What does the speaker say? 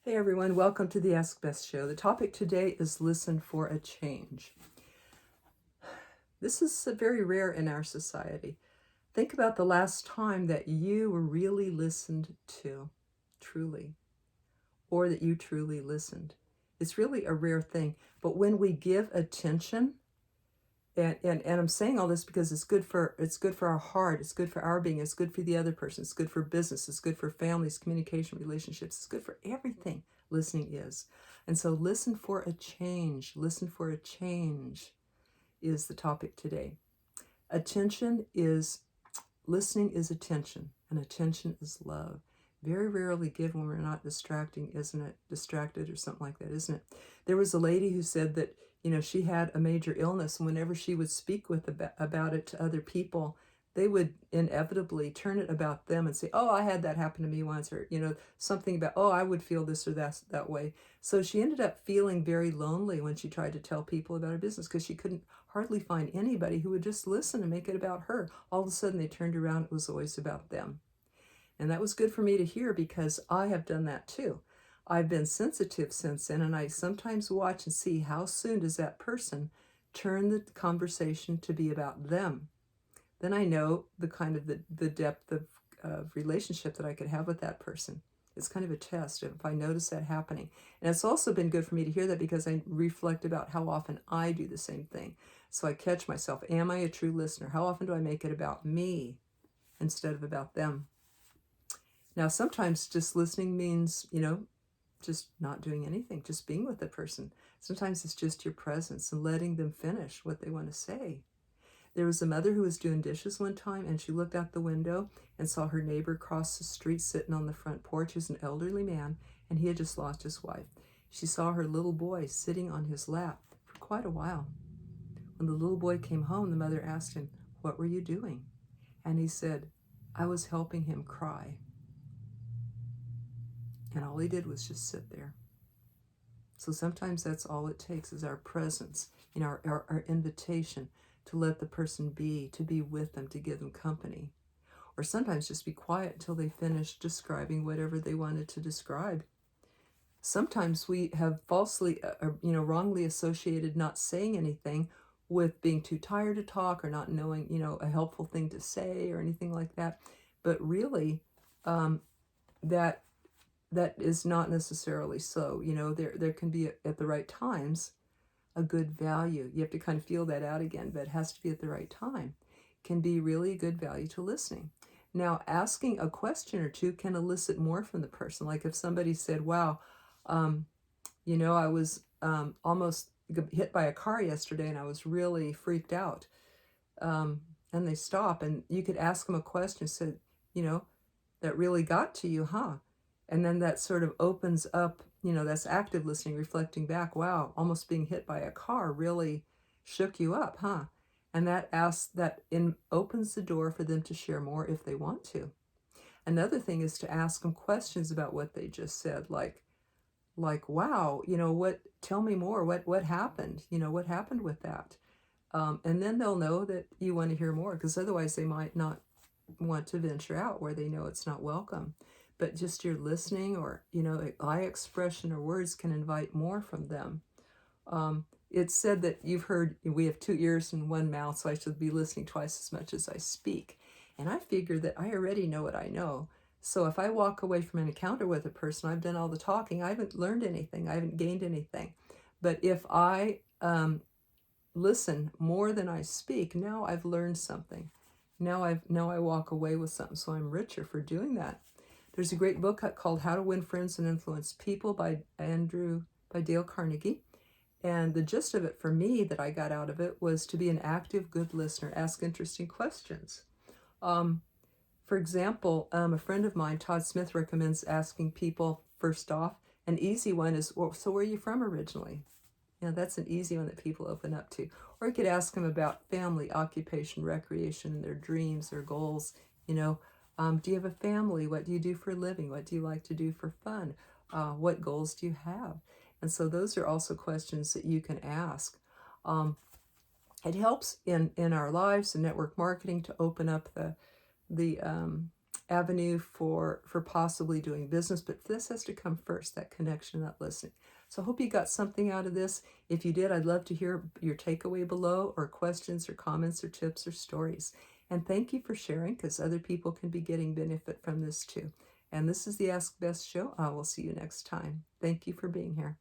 Hey everyone, welcome to the Ask Bess show. The topic today is listen for a change. This is very rare in our society. Think about the last time that you were really listened to, truly, or that you truly listened. It's really a rare thing. But when we give attention, and I'm saying all this because it's good for our heart, it's good for our being, it's good for the other person, it's good for business, it's good for families, communication, relationships, it's good for everything. Listening is. And so listen for a change. Listen for a change is the topic today. Attention is listening is attention, and attention is love. Very rarely given when we're not distracting, isn't it? Distracted or something like that, isn't it? There was a lady who said that, she had a major illness, and whenever she would speak about it to other people, they would inevitably turn it about them and say, oh, I had that happen to me once, or, something about, oh, I would feel this or that way. So she ended up feeling very lonely when she tried to tell people about her business because she couldn't hardly find anybody who would just listen and make it about her. All of a sudden they turned around, it was always about them. And that was good for me to hear because I have done that too. I've been sensitive since then, and I sometimes watch and see how soon does that person turn the conversation to be about them. Then I know the kind of the depth of relationship that I could have with that person. It's kind of a test if I notice that happening. And it's also been good for me to hear that because I reflect about how often I do the same thing. So I catch myself, am I a true listener? How often do I make it about me instead of about them? Now, sometimes just listening means, just not doing anything, just being with the person. Sometimes it's just your presence and letting them finish what they want to say. There was a mother who was doing dishes one time, and she looked out the window and saw her neighbor cross the street sitting on the front porch. He was an elderly man, and he had just lost his wife. She saw her little boy sitting on his lap for quite a while. When the little boy came home, the mother asked him, "What were you doing?" And he said, "I was helping him cry." And all he did was just sit there. So sometimes that's all it takes is our presence, our invitation to let the person be, to be with them, to give them company. Or sometimes just be quiet until they finish describing whatever they wanted to describe. Sometimes we have falsely, wrongly associated not saying anything with being too tired to talk or not knowing, a helpful thing to say or anything like that. But really, that is not necessarily so. There can be at the right times a good value. You have to kind of feel that out again, but it has to be at the right time. Can be really good value to listening. Now, asking a question or two can elicit more from the person. Like if somebody said, wow, I was almost hit by a car yesterday and I was really freaked out. And they stop and you could ask them a question, said, that really got to you, huh? And then that sort of opens up, that's active listening, reflecting back, wow, almost being hit by a car really shook you up, huh? And opens the door for them to share more if they want to. Another thing is to ask them questions about what they just said, like wow, tell me more, what happened, what happened with that? And then they'll know that you want to hear more, because otherwise they might not want to venture out where they know it's not welcome. But just your listening or, eye expression or words can invite more from them. It's said that you've heard we have 2 ears and 1 mouth, so I should be listening twice as much as I speak. And I figure that I already know what I know. So if I walk away from an encounter with a person, I've done all the talking, I haven't learned anything, I haven't gained anything. But if I listen more than I speak, now I've learned something. Now I walk away with something, so I'm richer for doing that. There's a great book called How to Win Friends and Influence People by Dale Carnegie. And the gist of it for me that I got out of it was to be an active, good listener, ask interesting questions. For example, a friend of mine, Todd Smith, recommends asking people, first off, an easy one is, well, so where are you from originally? That's an easy one that people open up to. Or you could ask them about family, occupation, recreation, and their dreams, their goals. Do you have a family? What do you do for a living? What do you like to do for fun? What goals do you have? And so those are also questions that you can ask. It helps in our lives and network marketing to open up the avenue for possibly doing business, but this has to come first, that connection, that listening. So I hope you got something out of this. If you did, I'd love to hear your takeaway below, or questions or comments or tips or stories. And thank you for sharing, because other people can be getting benefit from this too. And this is the Ask Bess show. I will see you next time. Thank you for being here.